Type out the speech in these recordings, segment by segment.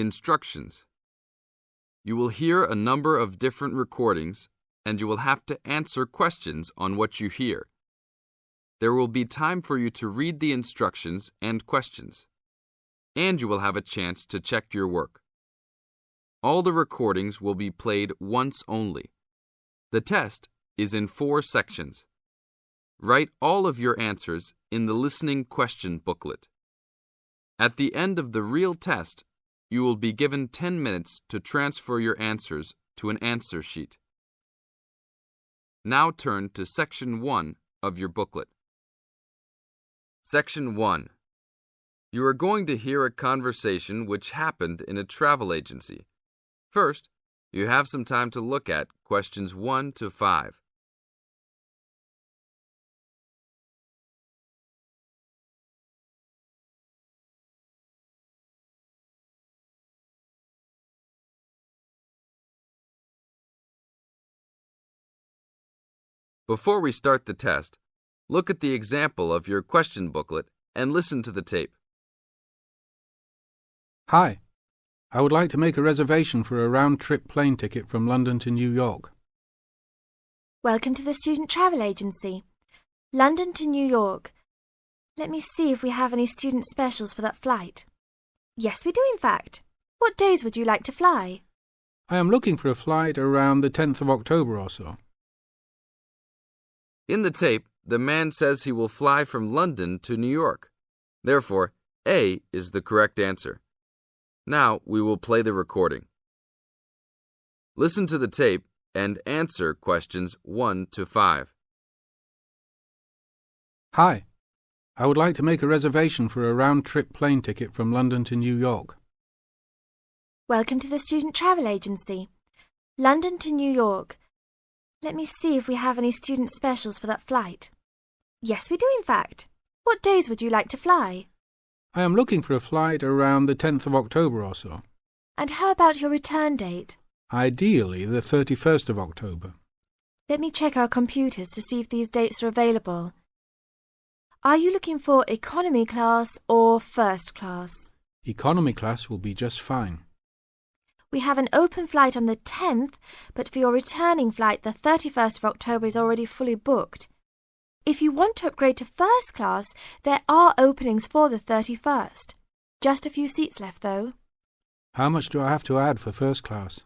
Instructions. You will hear a number of different recordings, and you will have to answer questions on what you hear. There will be time for you to read the instructions and questions, and you will have a chance to check your work. All the recordings will be played once only. The test is in 4 sections. Write all of your answers in the listening question booklet. At the end of the real test, you will be given 10 minutes to transfer your answers to an answer sheet. Now turn to Section 1 of your booklet. Section 1. You are going to hear a conversation which happened in a travel agency. First, you have some time to look at questions 1 to 5. Before we start the test, look at the example of your question booklet and listen to the tape. Hi, I would like to make a reservation for a round-trip plane ticket from London to New York. Welcome to the Student Travel Agency. London to New York. Let me see if we have any student specials for that flight. Yes, we do in fact. What days would you like to fly? I am looking for a flight around the 10th of October or so. In the tape, the man says he will fly from London to New York. Therefore, A is the correct answer. Now we will play the recording. Listen to the tape and answer questions 1 to 5. Hi, I would like to make a reservation for a round-trip plane ticket from London to New York. Welcome to the Student Travel Agency. London to New York. Let me see if we have any student specials for that flight. Yes, we do in fact. What days would you like to fly? I am looking for a flight around the 10th of October or so. And how about your return date? Ideally, the 31st of October. Let me check our computers to see if these dates are available. Are you looking for economy class or first class? Economy class will be just fine. We have an open flight on the 10th, but for your returning flight, the 31st of October is already fully booked. If you want to upgrade to first class, there are openings for the 31st. Just a few seats left, though. How much do I have to add for first class?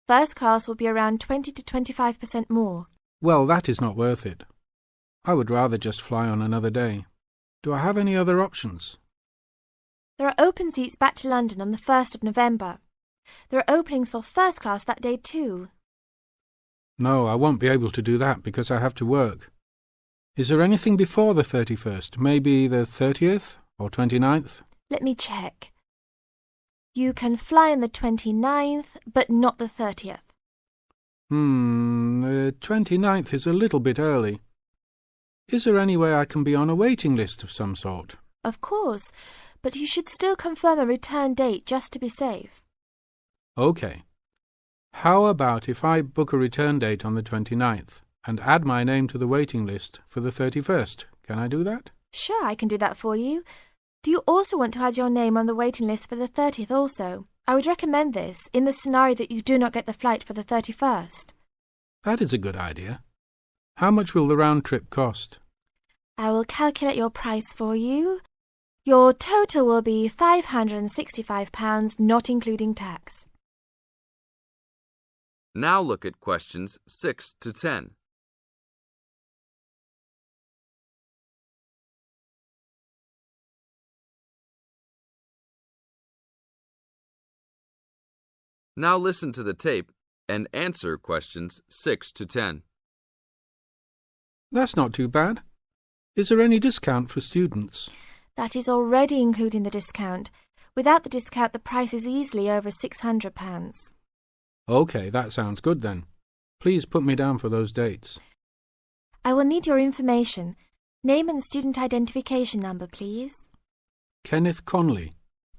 First class will be around 20 to 25% more. Well, that is not worth it. I would rather just fly on another day. Do I have any other options? There are open seats back to London on the 1st of November. There are openings for first class that day too. No, I won't be able to do that because I have to work. Is there anything before the 31st? Maybe the 30th or 29th? Let me check. You can fly on the 29th, but not the 30th. The 29th is a little bit early. Is there any way I can be on a waiting list of some sort? Of course, but you should still confirm a return date just to be safe. OK. How about if I book a return date on the 29th and add my name to the waiting list for the 31st? Can I do that? Sure, I can do that for you. Do you also want to add your name on the waiting list for the 30th also? I would recommend this in the scenario that you do not get the flight for the 31st. That is a good idea. How much will the round trip cost? I will calculate your price for you. Your total will be £565, not including tax. Now look at questions 6 to 10. Now listen to the tape and answer questions 6 to 10. That's not too bad. Is there any discount for students? That is already including the discount. Without the discount, the price is easily over £600. OK, that sounds good then. Please put me down for those dates. I will need your information. Name and student identification number, please. Kenneth Conley,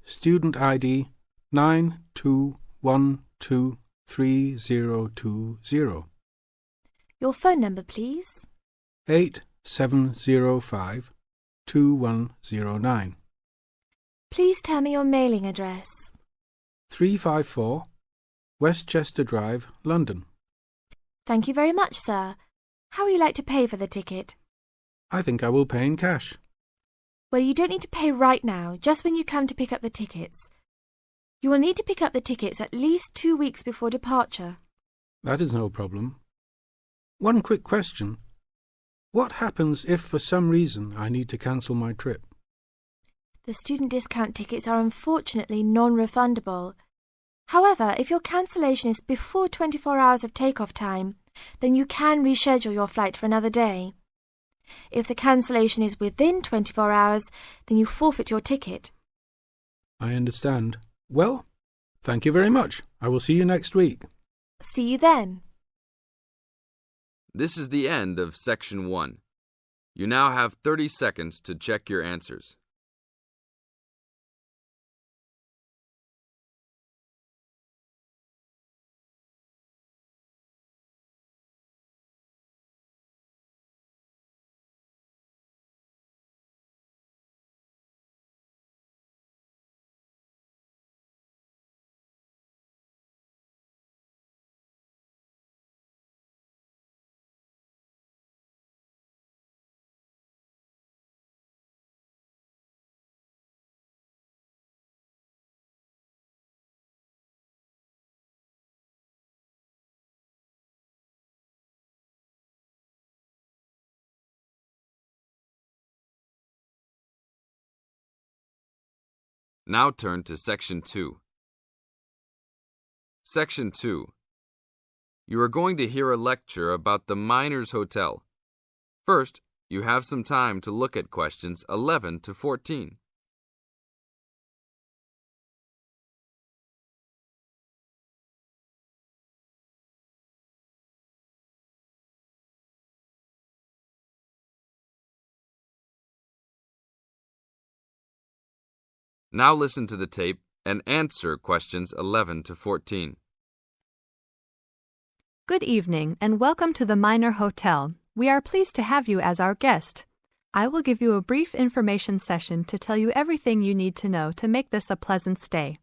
student ID 92123020. Your phone number, please. 87052109. Please tell me your mailing address. 354 Westchester Drive, London. Thank you very much, sir. How would you like to pay for the ticket? I think I will pay in cash. Well, you don't need to pay right now, just when you come to pick up the tickets. You will need to pick up the tickets at least 2 weeks before departure. That is no problem. One quick question. What happens if for some reason I need to cancel my trip? The student discount tickets are unfortunately non-refundable. However, if your cancellation is before 24 hours of takeoff time, then you can reschedule your flight for another day. If the cancellation is within 24 hours, then you forfeit your ticket. I understand. Well, thank you very much. I will see you next week. See you then. This is the end of Section 1. You now have 30 seconds to check your answers. Now turn to Section 2. Section 2. You are going to hear a lecture about the Miners Hotel. First, you have some time to look at questions 11 to 14. Now listen to the tape and answer questions 11 to 14. Good evening and welcome to the Miner Hotel. We are pleased to have you as our guest. I will give you a brief information session to tell you everything you need to know to make this a pleasant stay.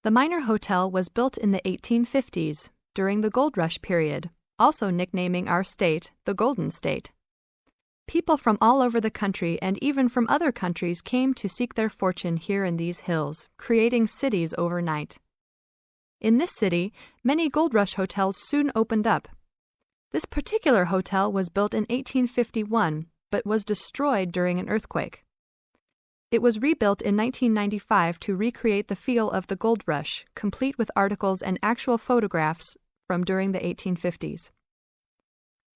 The Miner Hotel was built in the 1850s, during the Gold Rush period, also nicknaming our state the Golden State. People from all over the country and even from other countries came to seek their fortune here in these hills, creating cities overnight. In this city, many Gold Rush hotels soon opened up. This particular hotel was built in 1851, but was destroyed during an earthquake. It was rebuilt in 1995 to recreate the feel of the Gold Rush, complete with articles and actual photographs from during the 1850s.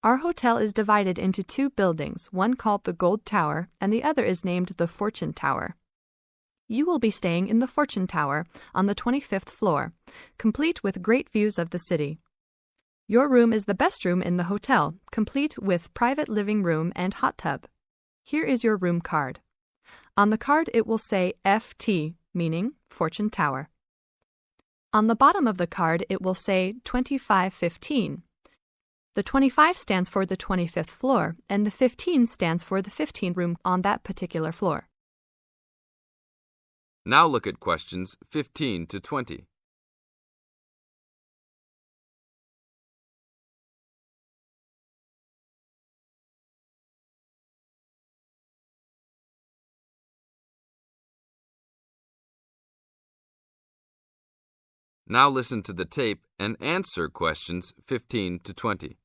Our hotel is divided into two buildings, one called the Gold Tower and the other is named the Fortune Tower. You will be staying in the Fortune Tower on the 25th floor, complete with great views of the city. Your room is the best room in the hotel, complete with private living room and hot tub. Here is your room card. On the card it will say FT, meaning Fortune Tower. On the bottom of the card it will say 2515. The 25 stands for the 25th floor, and the 15 stands for the 15th room on that particular floor. Now look at questions 15 to 20. Now listen to the tape and answer questions 15 to 20.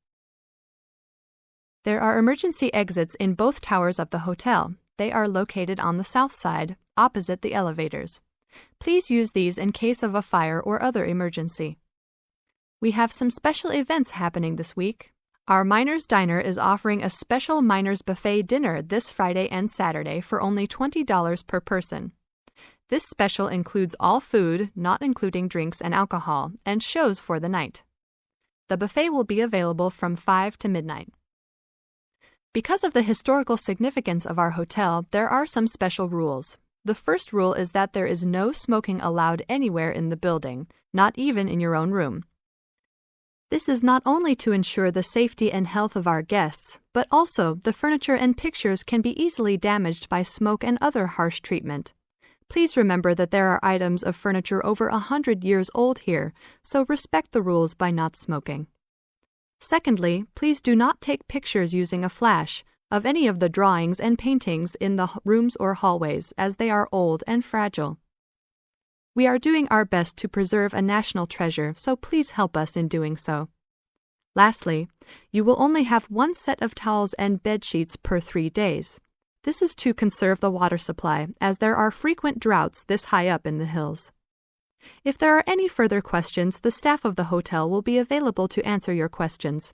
There are emergency exits in both towers of the hotel. They are located on the south side, opposite the elevators. Please use these in case of a fire or other emergency. We have some special events happening this week. Our Miners Diner is offering a special Miners Buffet dinner this Friday and Saturday for only $20 per person. This special includes all food, not including drinks and alcohol, and shows for the night. The buffet will be available from 5 to midnight. Because of the historical significance of our hotel, there are some special rules. The first rule is that there is no smoking allowed anywhere in the building, not even in your own room. This is not only to ensure the safety and health of our guests, but also the furniture and pictures can be easily damaged by smoke and other harsh treatment. Please remember that there are items of furniture over 100 years old here, so respect the rules by not smoking. Secondly, please do not take pictures using a flash of any of the drawings and paintings in the rooms or hallways, as they are old and fragile. We are doing our best to preserve a national treasure, so please help us in doing so. Lastly, you will only have one set of towels and bed sheets per 3 days. This is to conserve the water supply, as there are frequent droughts this high up in the hills. If there are any further questions, the staff of the hotel will be available to answer your questions.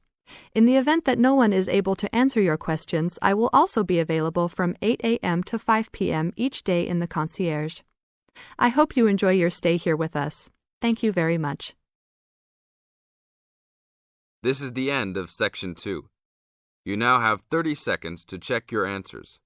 In the event that no one is able to answer your questions, I will also be available from 8 a.m. to 5 p.m. each day in the concierge. I hope you enjoy your stay here with us. Thank you very much. This is the end of Section 2. You now have 30 seconds to check your answers.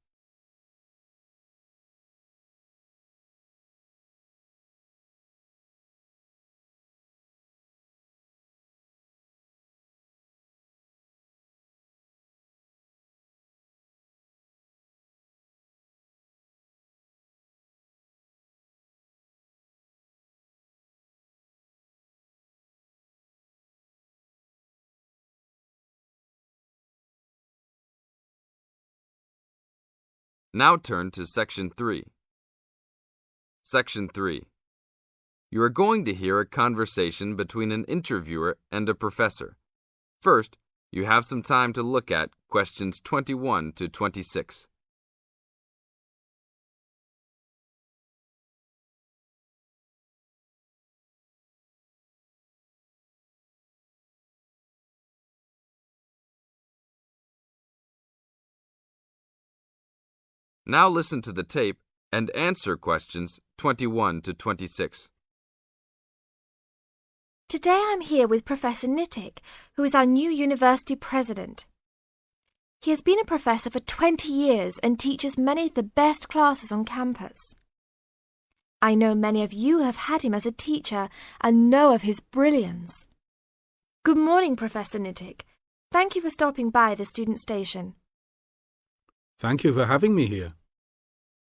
Now turn to Section 3. Section 3. You are going to hear a conversation between an interviewer and a professor. First, you have some time to look at questions 21 to 26. Now listen to the tape and answer questions 21 to 26. Today I'm here with Professor Nittick, who is our new university president. He has been a professor for 20 years and teaches many of the best classes on campus. I know many of you have had him as a teacher and know of his brilliance. Good morning, Professor Nittick. Thank you for stopping by the student station. Thank you for having me here.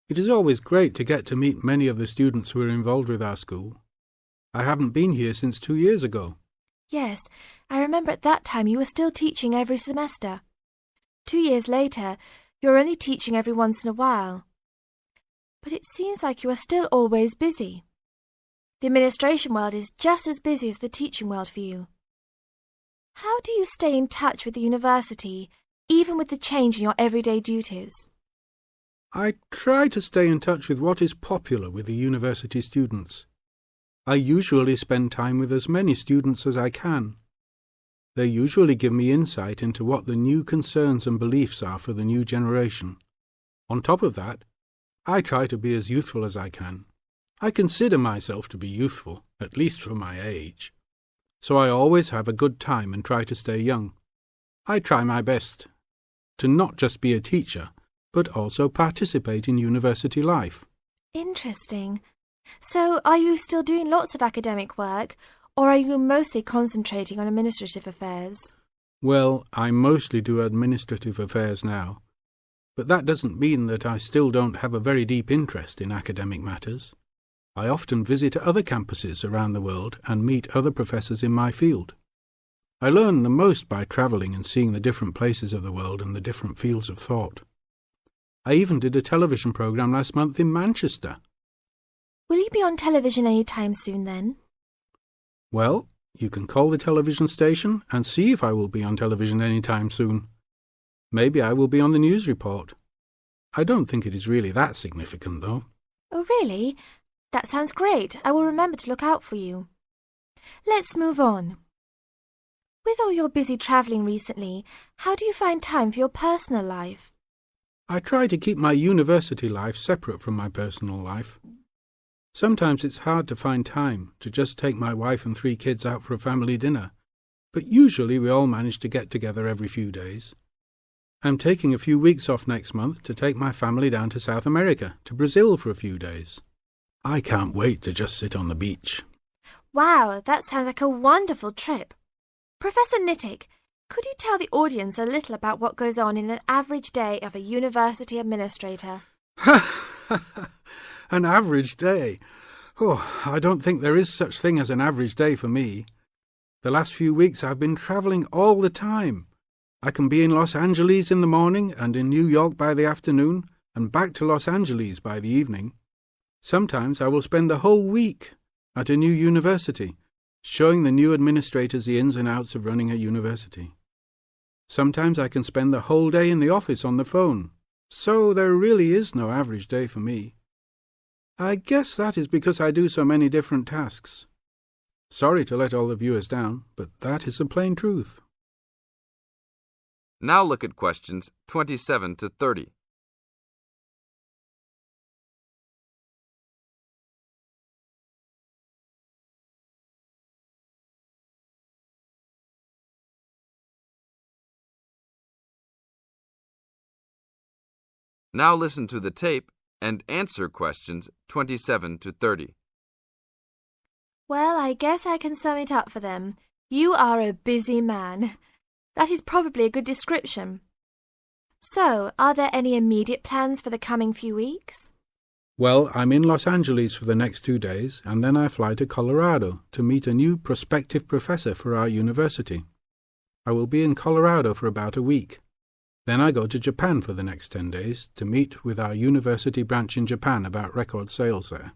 It is always great to get to meet many of the students who are involved with our school. I haven't been here since 2 years ago. Yes, I remember at that time you were still teaching every semester. 2 years later, you're only teaching every once in a while. But it seems like you are still always busy. The administration world is just as busy as the teaching world for you. How do you stay in touch with the university, even with the change in your everyday duties? I try to stay in touch with what is popular with the university students. I usually spend time with as many students as I can. They usually give me insight into what the new concerns and beliefs are for the new generation. On top of that, I try to be as youthful as I can. I consider myself to be youthful, at least for my age. So I always have a good time and try to stay young. I try my best to not just be a teacher, but also participate in university life. Interesting. So, are you still doing lots of academic work, or are you mostly concentrating on administrative affairs? Well, I mostly do administrative affairs now, but that doesn't mean that I still don't have a very deep interest in academic matters. I often visit other campuses around the world and meet other professors in my field. I learn the most by travelling and seeing the different places of the world and the different fields of thought. I even did a television programme last month in Manchester. Will you be on television any time soon then? Well, you can call the television station and see if I will be on television any time soon. Maybe I will be on the news report. I don't think it is really that significant, though. Oh, really? That sounds great. I will remember to look out for you. Let's move on. With all your busy travelling recently, how do you find time for your personal life? I try to keep my university life separate from my personal life. Sometimes it's hard to find time to just take my wife and 3 kids out for a family dinner, but usually we all manage to get together every few days. I'm taking a few weeks off next month to take my family down to South America, to Brazil for a few days. I can't wait to just sit on the beach. Wow, that sounds like a wonderful trip. Professor Nittick, could you tell the audience a little about what goes on in an average day of a university administrator? An average day? Oh, I don't think there is such thing as an average day for me. The last few weeks I've been travelling all the time. I can be in Los Angeles in the morning and in New York by the afternoon and back to Los Angeles by the evening. Sometimes I will spend the whole week at a new university, showing the new administrators the ins and outs of running a university. Sometimes I can spend the whole day in the office on the phone. So there really is no average day for me. I guess that is because I do so many different tasks. Sorry to let all the viewers down, but that is the plain truth. Now look at questions 27 to 30. Now listen to the tape and answer questions 27 to 30. Well, I guess I can sum it up for them. You are a busy man. That is probably a good description. So, are there any immediate plans for the coming few weeks? Well, I'm in Los Angeles for the next 2 days, and then I fly to Colorado to meet a new prospective professor for our university. I will be in Colorado for about a week. Then I go to Japan for the next 10 days to meet with our university branch in Japan about record sales there.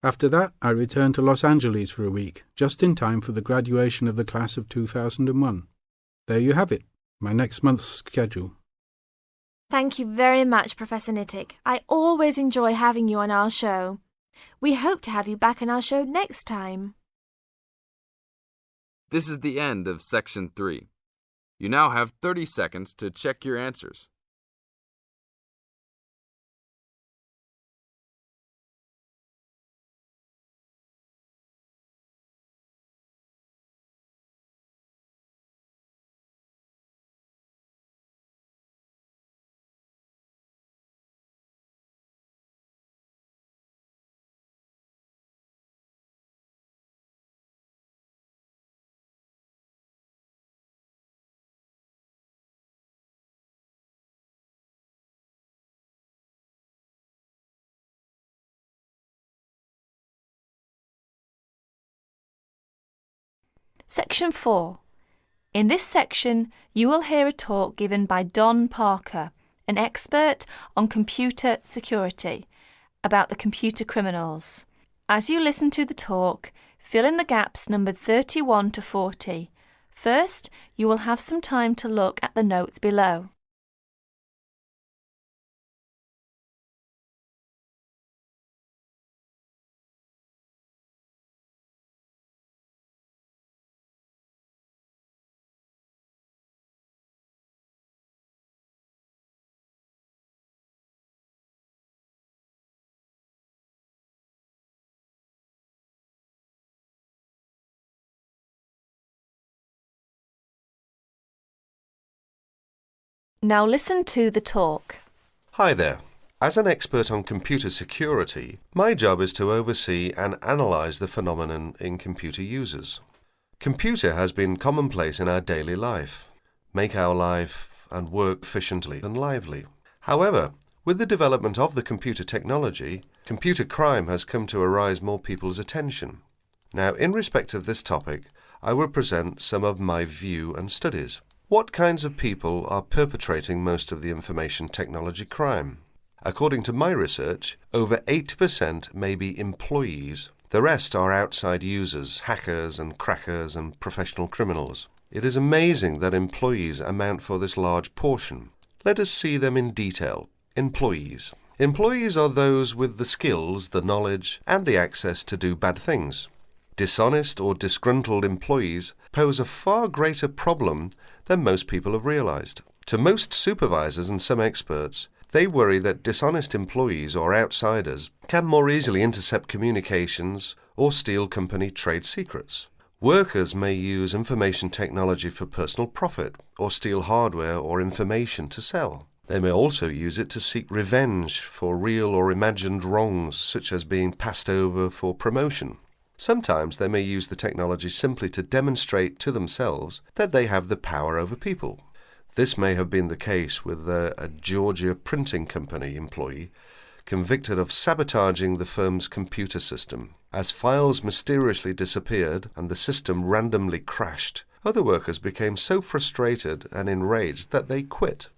After that, I return to Los Angeles for a week, just in time for the graduation of the class of 2001. There you have it, my next month's schedule. Thank you very much, Professor Nittick. I always enjoy having you on our show. We hope to have you back on our show next time. This is the end of Section 3. You now have 30 seconds to check your answers. Section 4. In this section, you will hear a talk given by Don Parker, an expert on computer security, about the computer criminals. As you listen to the talk, fill in the gaps numbered 31 to 40. First, you will have some time to look at the notes below. Now listen to the talk. Hi there. As an expert on computer security, my job is to oversee and analyse the phenomenon in computer users. Computer has been commonplace in our daily life, make our life and work efficiently and lively. However, with the development of the computer technology, computer crime has come to arise more people's attention. Now, in respect of this topic, I will present some of my view and studies. What kinds of people are perpetrating most of the information technology crime? According to my research, over 80% may be employees. The rest are outside users, hackers and crackers and professional criminals. It is amazing that employees amount for this large portion. Let us see them in detail. Employees. Employees are those with the skills, the knowledge, and the access to do bad things. Dishonest or disgruntled employees pose a far greater problem than most people have realized. To most supervisors and some experts, they worry that dishonest employees or outsiders can more easily intercept communications or steal company trade secrets. Workers may use information technology for personal profit or steal hardware or information to sell. They may also use it to seek revenge for real or imagined wrongs, such as being passed over for promotion. Sometimes they may use the technology simply to demonstrate to themselves that they have the power over people. This may have been the case with a Georgia printing company employee convicted of sabotaging the firm's computer system. As files mysteriously disappeared and the system randomly crashed, other workers became so frustrated and enraged that they quit.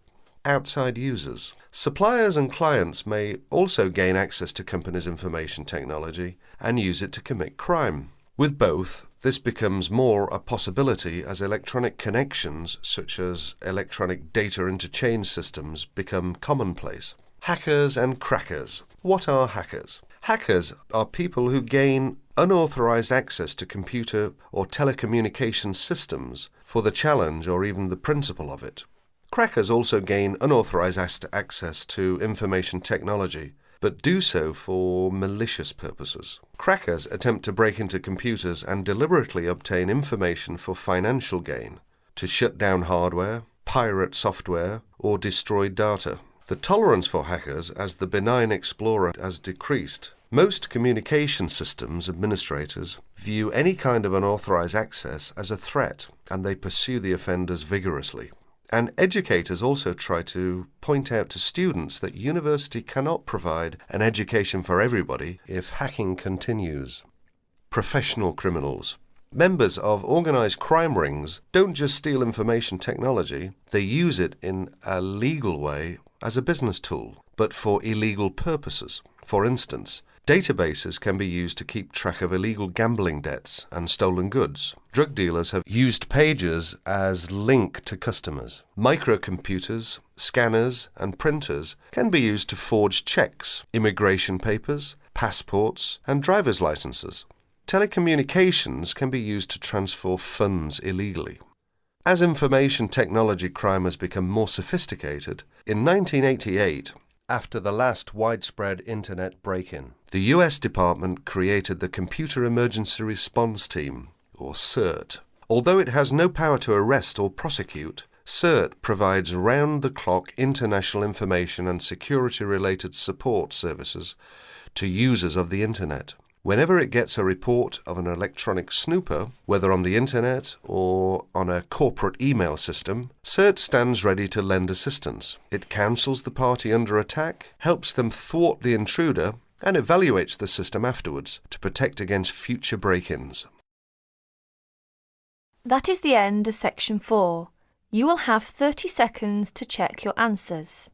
Outside users. Suppliers and clients may also gain access to companies' information technology and use it to commit crime. With both, this becomes more a possibility as electronic connections, such as electronic data interchange systems, become commonplace. Hackers and crackers. What are hackers? Hackers are people who gain unauthorized access to computer or telecommunications systems for the challenge or even the principle of it. Crackers also gain unauthorized access to information technology, but do so for malicious purposes. Crackers attempt to break into computers and deliberately obtain information for financial gain, to shut down hardware, pirate software, or destroy data. The tolerance for hackers as the benign explorer has decreased. Most communication systems administrators view any kind of unauthorized access as a threat, and they pursue the offenders vigorously. And educators also try to point out to students that university cannot provide an education for everybody if hacking continues. Professional criminals. Members of organized crime rings don't just steal information technology, they use it in a legal way as a business tool, but for illegal purposes. For instance, databases can be used to keep track of illegal gambling debts and stolen goods. Drug dealers have used pages as link to customers. Microcomputers, scanners, and printers can be used to forge checks, immigration papers, passports, and driver's licenses. Telecommunications can be used to transfer funds illegally. As information technology crime has become more sophisticated, in 1988, after the last widespread internet break-in, the US Department created the Computer Emergency Response Team, or CERT. Although it has no power to arrest or prosecute, CERT provides round-the-clock international information and security-related support services to users of the internet. Whenever it gets a report of an electronic snooper, whether on the internet or on a corporate email system, CERT stands ready to lend assistance. It counsels the party under attack, helps them thwart the intruder, and evaluates the system afterwards to protect against future break-ins. That is the end of section 4. You will have 30 seconds to check your answers.